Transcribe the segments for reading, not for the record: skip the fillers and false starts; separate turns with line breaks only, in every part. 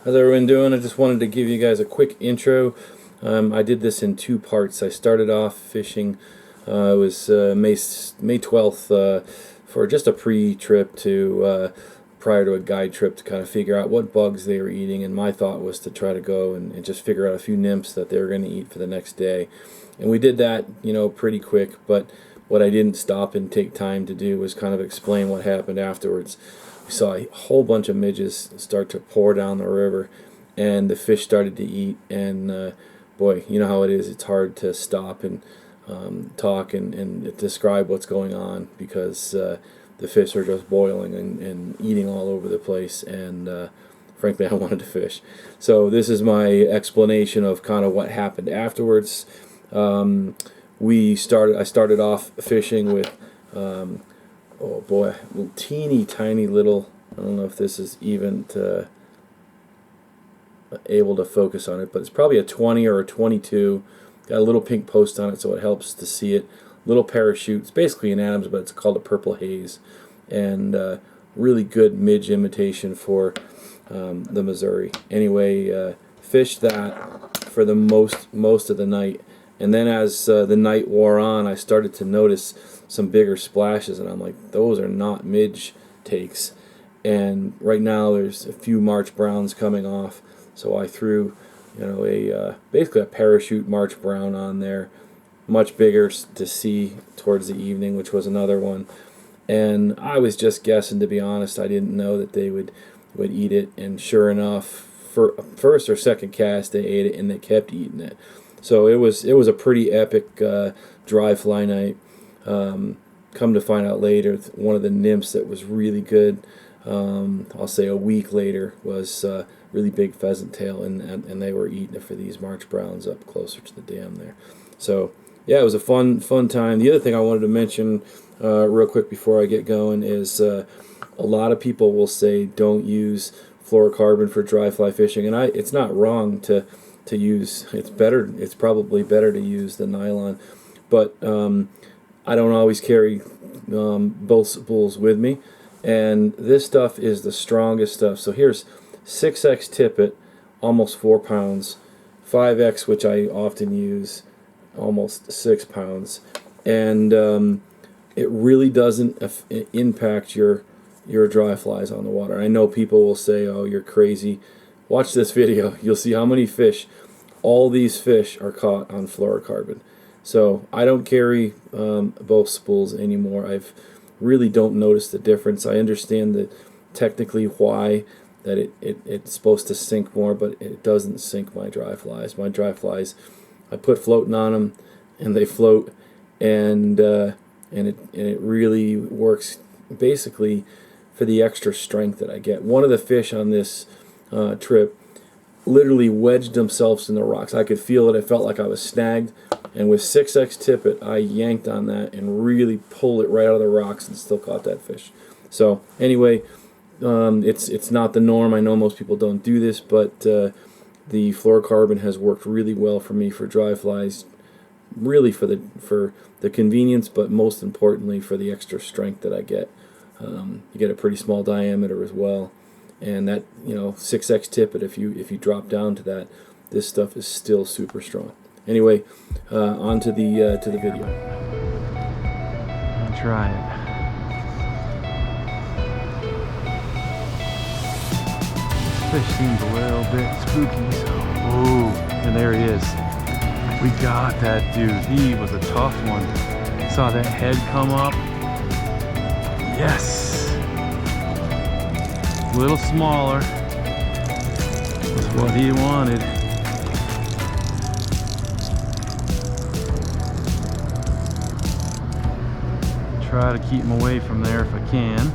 How's everyone doing? I just wanted to give you guys a quick intro. I did this in two parts. I started off fishing. It was May 12th for just a pre-trip to prior to a guide trip to kind of figure out what bugs they were eating, and my thought was to try to go and just figure out a few nymphs that they were going to eat for the next day. And we did that, pretty quick, but what I didn't stop and take time to do was kind of explain what happened afterwards. We saw a whole bunch of midges start to pour down the river, and the fish started to eat, and boy, you know how it is. It's hard to stop and talk and describe what's going on because the fish are just boiling and eating all over the place, and frankly, I wanted to fish. So this is my explanation of kind of what happened afterwards. I started off fishing with oh boy, teeny tiny little, I don't know if this is even able to focus on it, but it's probably a 20 or a 22. Got a little pink post on it so it helps to see it. Little parachute. It's basically an Adams, but it's called a purple haze. And really good midge imitation for the Missouri. Anyway, fished that for the most of the night. And then as the night wore on, I started to notice some bigger splashes, and I'm like, those are not midge takes. And right now there's a few March browns coming off, so I threw basically a parachute March brown on there, much bigger to see towards the evening, which was another one. And I was just guessing, to be honest. I didn't know that they would eat it, and sure enough, for first or second cast they ate it, and they kept eating it. So it was a pretty epic dry fly night. Come to find out later, one of the nymphs that was really good, I'll say a week later, was really big pheasant tail, and they were eating it for these March browns up closer to the dam there. So yeah, it was a fun time. The other thing I wanted to mention real quick before I get going is a lot of people will say don't use fluorocarbon for dry fly fishing, and it's not wrong to use. It's probably better to use the nylon, but I don't always carry both spools with me, and this stuff is the strongest stuff. So here's 6X Tippet, almost 4 pounds, 5X, which I often use, almost 6 pounds, and it really doesn't impact your dry flies on the water. I know people will say, "Oh, you're crazy." Watch this video. You'll see how many fish. All these fish are caught on fluorocarbon. So I don't carry both spools anymore. I really don't notice the difference. I understand that technically why that it's supposed to sink more, but it doesn't sink my dry flies. My dry flies, I put floating on them, and they float, and it really works basically for the extra strength that I get. One of the fish on this trip literally wedged themselves in the rocks. I could feel it. I felt like I was snagged, and with 6X Tippet, I yanked on that and really pulled it right out of the rocks and still caught that fish. So anyway, it's not the norm. I know most people don't do this, but the fluorocarbon has worked really well for me for dry flies, really for the convenience, but most importantly for the extra strength that I get. You get a pretty small diameter as well. And that 6X Tippet, if you drop down to that, this stuff is still super strong. Anyway, on to the video.
I'll try it. This fish seems a little bit spooky. So, oh, and there he is. We got that dude. He was a tough one. Saw that head come up. Yes. A little smaller was what he wanted. Try to keep him away from there if I can.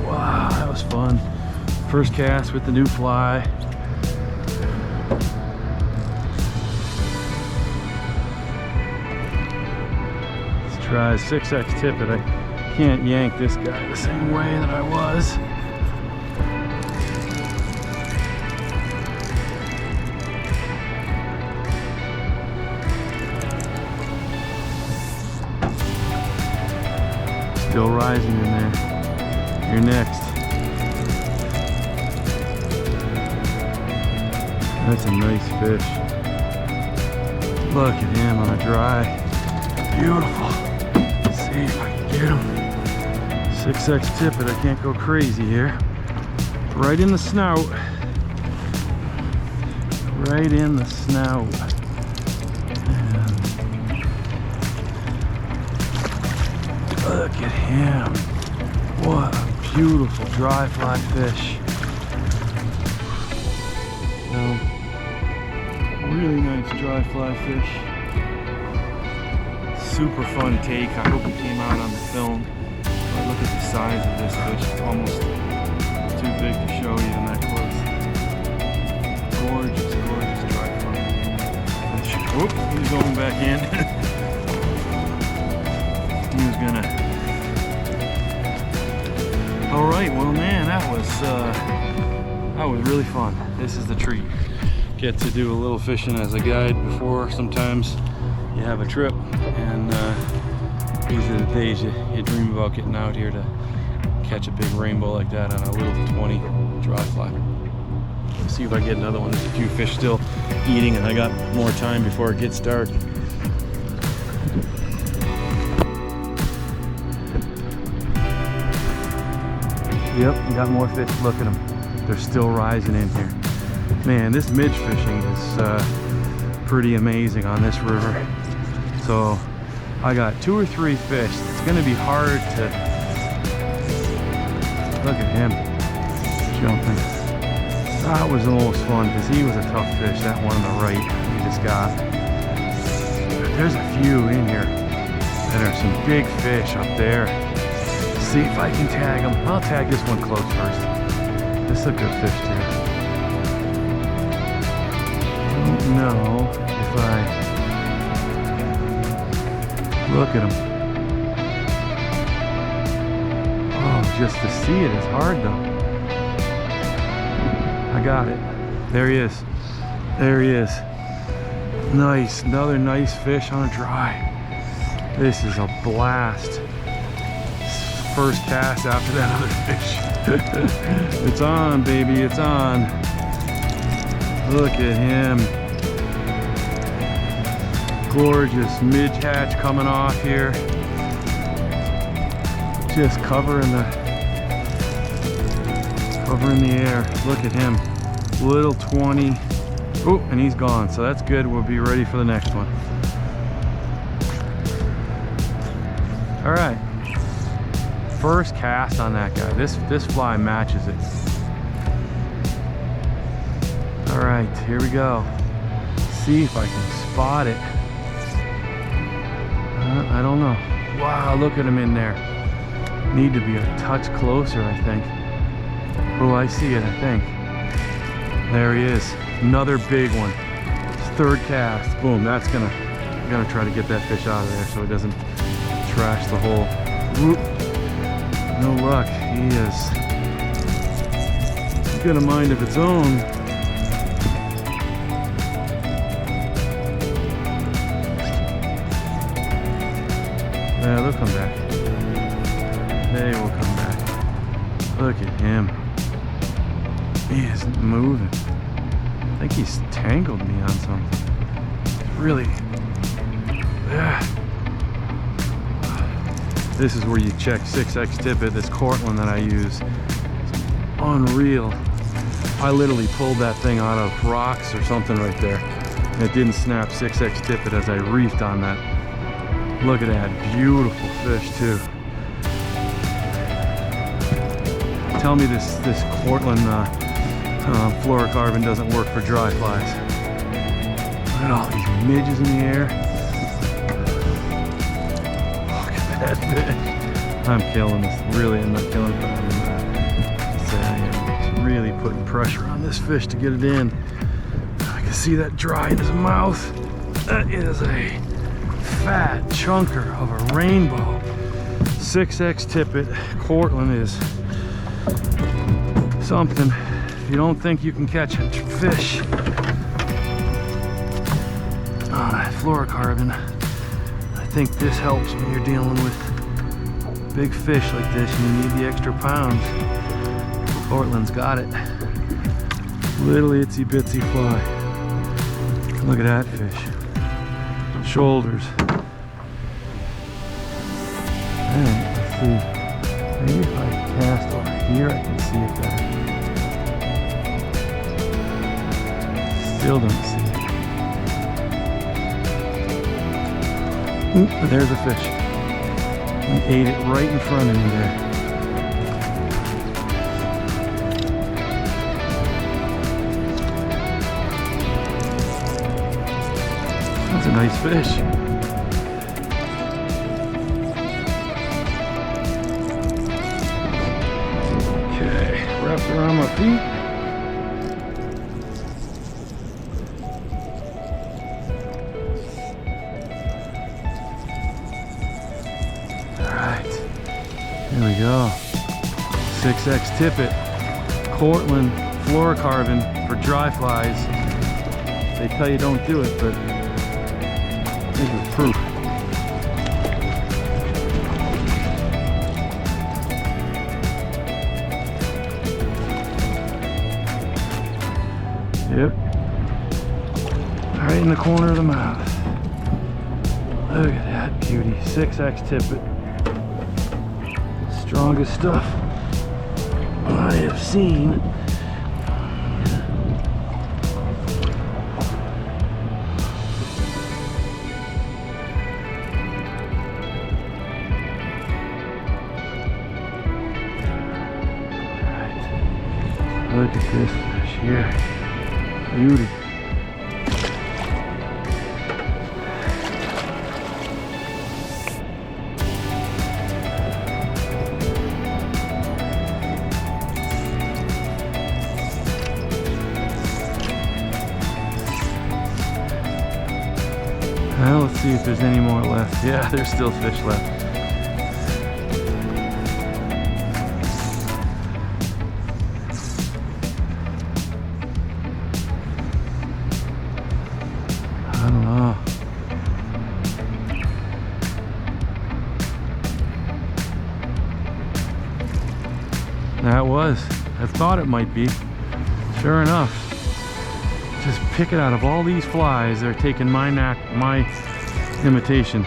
Wow, that was fun. First cast with the new fly. Let's try 6X Tippet. I can't yank this guy the same way that I was. Still rising in there. You're next. That's a nice fish. Look at him on a dry. Beautiful. Let's see if I can get him. 6X tippet. I can't go crazy here. Right in the snout. Right in the snout. And look at him. What a beautiful dry fly fish. Really nice dry fly fish. Super fun take. I hope it came out on the film. But look at the size of this fish. It's almost too big to show you in that close. Gorgeous, gorgeous dry fly fish. Whoop, he's going back in. He was gonna. All right, well, man, that was really fun. This is the treat. Get to do a little fishing as a guide before. Sometimes you have a trip, and these are the days you dream about getting out here to catch a big rainbow like that on a little 20 dry fly. Let's see if I get another one. There's a few fish still eating, and I got more time before it gets dark. Yep, we got more fish. Look at them. They're still rising in here. Man, this midge fishing is pretty amazing on this river. So I got 2 or 3 fish. It's going to be hard to look at him jumping. That was the most fun because he was a tough fish. That one on the right we just got. There's a few in here that are some big fish up there. Let's see if I can tag them. I'll tag this one close first. This is a good fish too. Know if I look at him. Oh, just to see it is hard though. I got it. There he is. There he is. Nice. Another nice fish on a dry. This is a blast. First cast after that other fish. It's on, baby. It's on. Look at him. Gorgeous midge hatch coming off here. Just covering the air. Look at him. Little 20. Oh, and he's gone. So that's good. We'll be ready for the next one. All right. First cast on that guy. This fly matches it. All right, here we go. See if I can spot it. I don't know. Wow, look at him in there. Need to be a touch closer, I think. Oh, I see it, I think. There he is. Another big one. Third cast. Boom, that's gonna try to get that fish out of there so it doesn't trash the hole. Whoop. No luck. He is. He's got a mind of its own. Yeah, they'll come back. They will come back. Look at him. He isn't moving. I think he's tangled me on something. Really. This is where you check 6X tippet. This Cortland that I use. It's unreal. I literally pulled that thing out of rocks or something right there. And it didn't snap 6X tippet as I reefed on that. Look at that, beautiful fish too. Tell me this Cortland fluorocarbon doesn't work for dry flies. Look at all these midges in the air. Look at that fish. I'm killing this. Really, I'm not killing it, but I'm really putting pressure on this fish to get it in. I can see that dry in his mouth. That is a fat chunker of a rainbow. 6X tippet. Cortland is something. If you don't think you can catch a fish on a fluorocarbon, I think this helps when you're dealing with big fish like this and you need the extra pounds. Cortland's got it. Little itsy bitsy fly. Look at that fish. Shoulders. Alright, let's see. Maybe if I cast over here, I can see it better. Still don't see it. Oop, there's a fish. He ate it right in front of me there. That's a nice fish. Okay, wrapped around my feet. Alright, here we go. 6X Tippet, Cortland fluorocarbon for dry flies. They tell you don't do it, but this is proof. Yep. Right in the corner of the mouth. Look at that beauty. 6X Tippet. Strongest stuff I have seen. Look at this fish here. Beauty. Now let's see if there's any more left. Yeah, there's still fish left. I don't know. That was. I thought it might be. Sure enough. Just pick it out of all these flies. They're taking my imitation.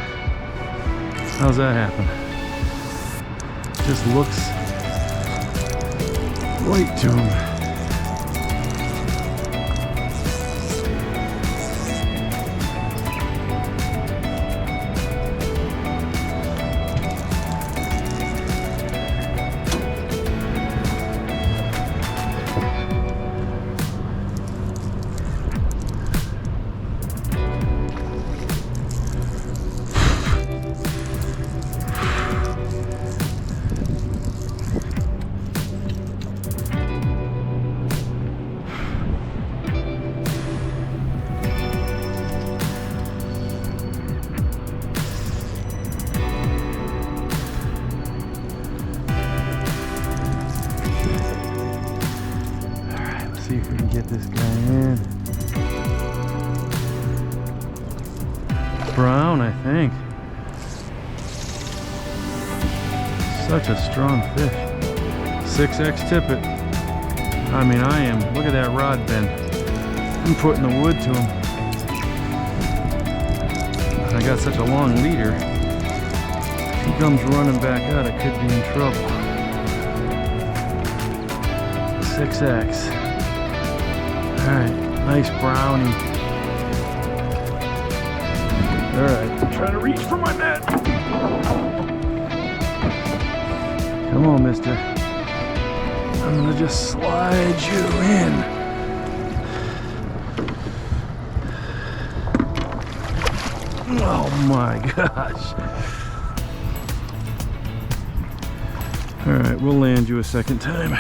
How's that happen? Just looks right to him. See if we can get this guy in. Brown, I think. Such a strong fish. 6X Tippet. I mean, I am. Look at that rod bend. I'm putting the wood to him. And I got such a long leader. If he comes running back out, I could be in trouble. 6X. Alright, nice brownie. Alright, I'm trying to reach for my net. Come on, mister. I'm gonna just slide you in. Oh my gosh. Alright, we'll land you a second time.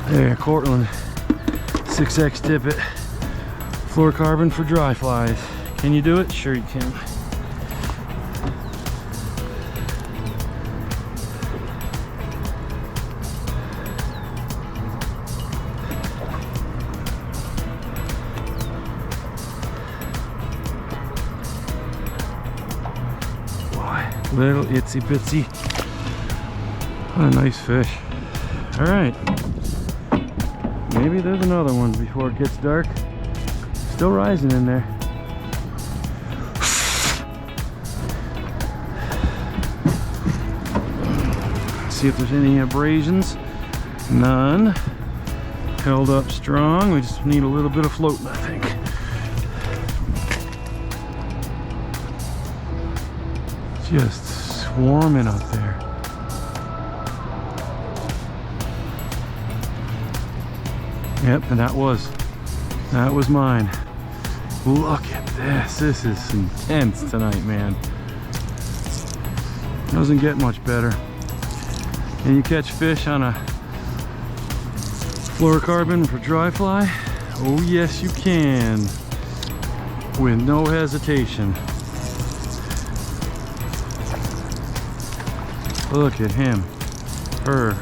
There, Cortland, 6X Tippet, fluorocarbon for dry flies. Can you do it? Sure you can. Boy, little itsy bitsy. What a nice fish. All right. Maybe there's another one before it gets dark. Still rising in there. See if there's any abrasions. None. Held up strong. We just need a little bit of floating, I think. Just swarming up there. Yep, and that was mine. Look at this. This is intense tonight, man. Doesn't get much better. Can you catch fish on a fluorocarbon for dry fly? Oh yes you can, with no hesitation. Look at him. Her. I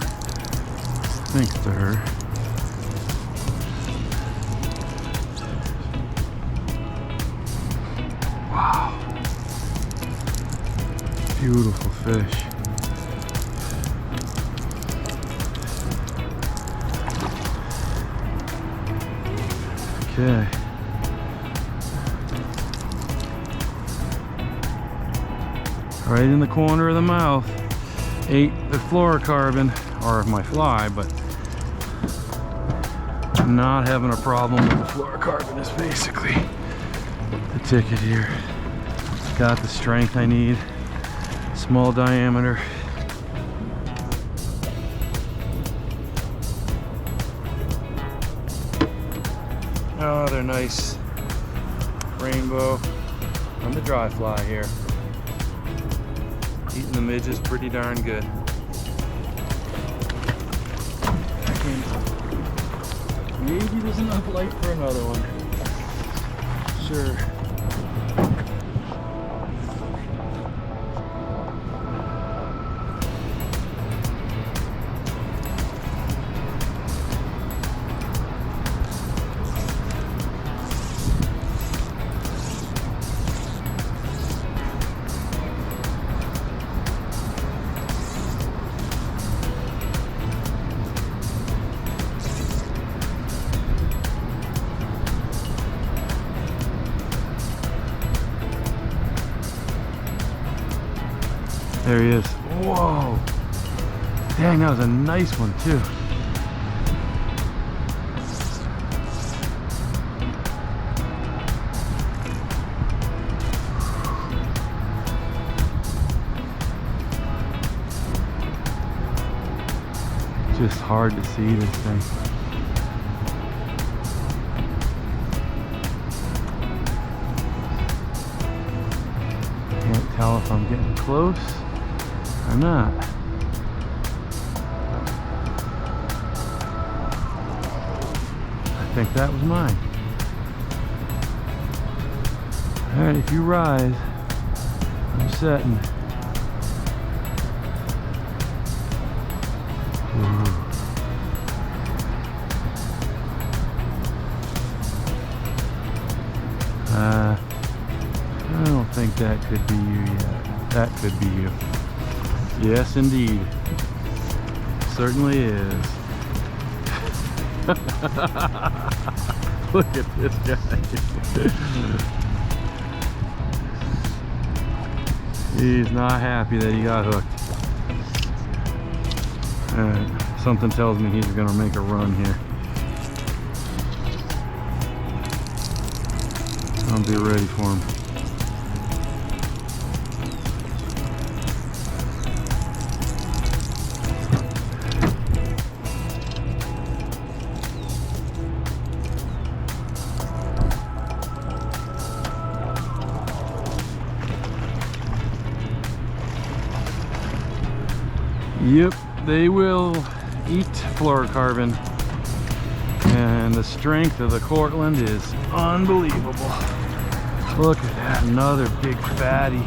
think it's a her. Wow. Beautiful fish. Okay. Right in the corner of the mouth. Ate the fluorocarbon, or my fly, but I'm not having a problem with the fluorocarbon is basically the ticket here. It's got the strength I need. Small diameter. Oh, they're nice. Rainbow on the dry fly here. Eating the midges pretty darn good. Maybe there's enough light for another one. Sure. There he is. Whoa! Dang, that was a nice one too. Just hard to see this thing. Can't tell if I'm getting close or not. I think that was mine. Alright, if you rise, I'm setting. I don't think that could be you yet. That could be you. Yes, indeed. Certainly is. Look at this guy. He's not happy that he got hooked. Alright, something tells me he's gonna make a run here. I'll be ready for him. Yep, they will eat fluorocarbon, and the strength of the Cortland is unbelievable. Look at that, another big fatty.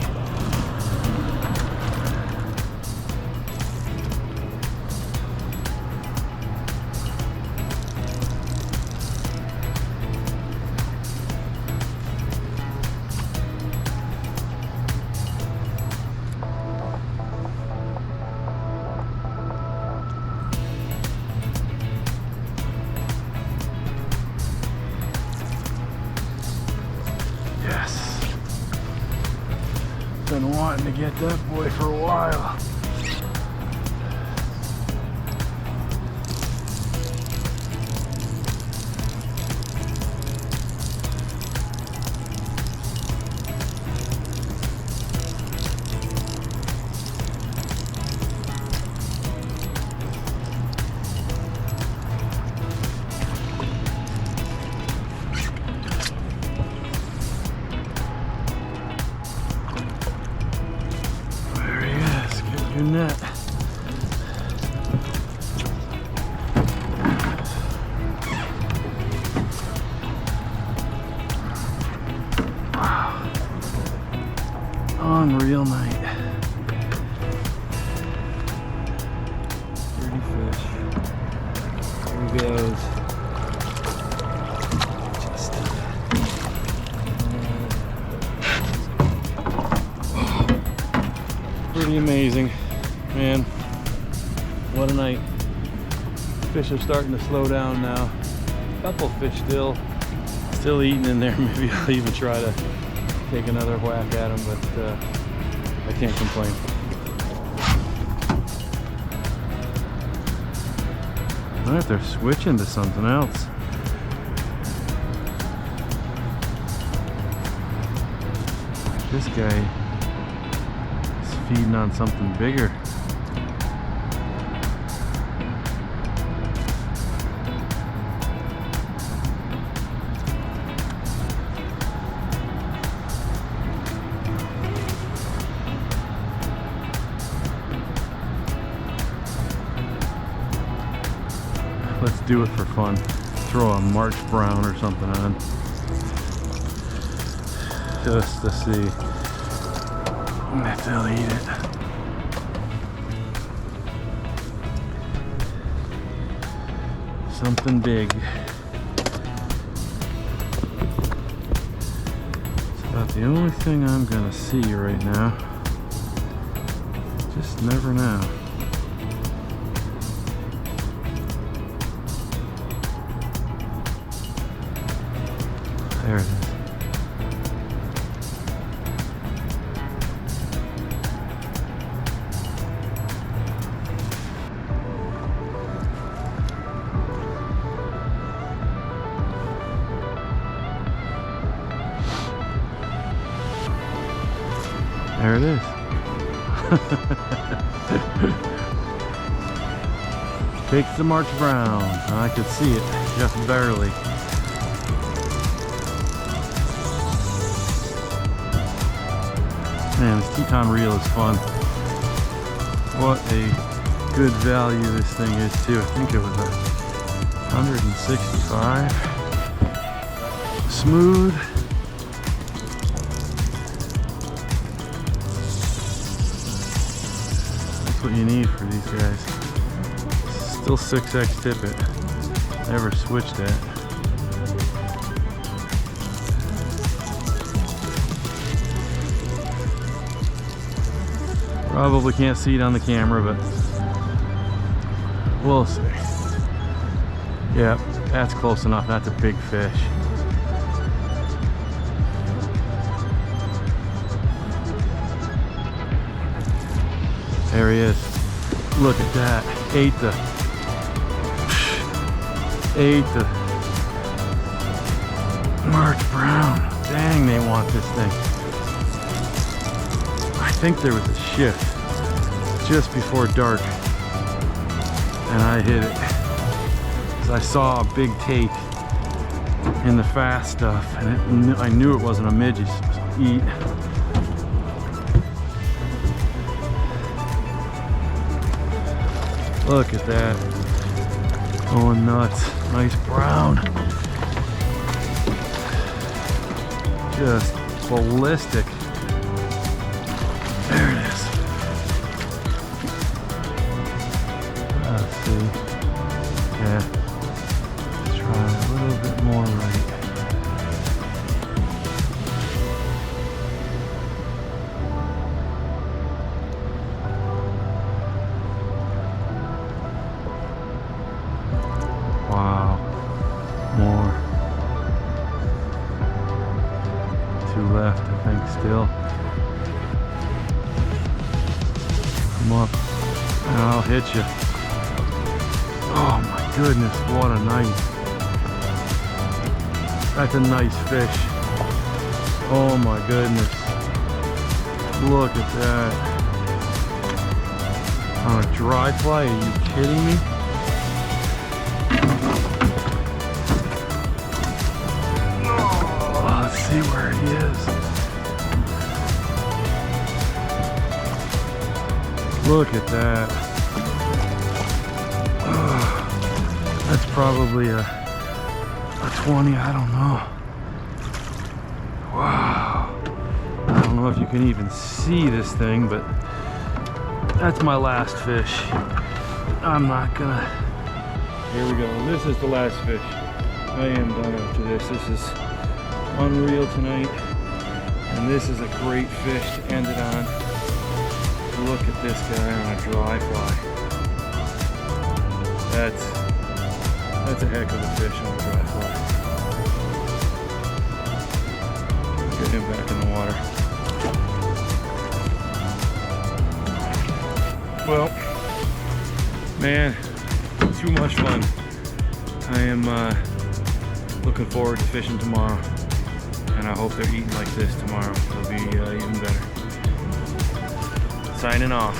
get that boy for a while. Net. Wow. Unreal night. Pretty fish. Here he goes. Pretty amazing. Man, what a night. Fish are starting to slow down now. A couple fish still eating in there. Maybe I'll even try to take another whack at them, but I can't complain. All right, they're switching to something else. This guy is feeding on something bigger. Let's do it for fun. Throw a March Brown or something on. Just to see if they'll eat it. Something big. It's about the only thing I'm gonna see right now. Just never know. There it is. There it is. Takes the March Brown. I could see it, just barely. Man, this Teton reel is fun. What a good value this thing is too. I think it was a 165. Smooth. That's what you need for these guys. Still 6X Tippet. Never switched that. Probably can't see it on the camera, but we'll see. Yeah, that's close enough. That's a big fish. There he is. Look at that. Ate the March Brown. Dang, they want this thing. I think there was a shift just before dark and I hit it. 'Cause I saw a big take in the fast stuff and I knew it wasn't a midge he's supposed to eat. Look at that. Oh, nuts. Nice brown. Just ballistic. There it is. Let's see. Yeah. Let's try a little bit more right. Wow. More. 2 left, I think, still. them up and I'll hit you. Oh my goodness, what a night. That's a nice fish. Oh my goodness. Look at that. On a dry fly, are you kidding me? Oh, let's see where he is. Look at that. Oh, that's probably a 20, I don't know. Wow. I don't know if you can even see this thing, but that's my last fish. I'm not gonna. Here we go. This is the last fish. I am done after this. This is unreal tonight. And this is a great fish to end it on. Look at this guy on a dry fly. That's a heck of a fish on a dry fly. Get him back in the water. Well, man, too much fun. I am looking forward to fishing tomorrow, and I hope they're eating like this tomorrow. It'll be even better. Signing off.